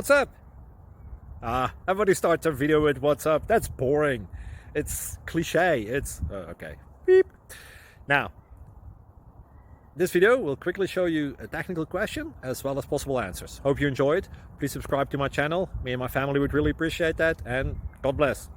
What's up? Everybody starts a video with what's up. That's boring. It's cliche. It's okay. Beep. Now, this video will quickly show you a technical question as well as possible answers. Hope you enjoyed. Please subscribe to my channel. Me and my family would really appreciate that, and God bless.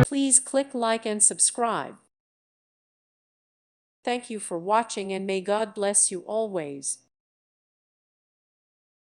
Please click like and subscribe. Thank you for watching, and may God bless you always.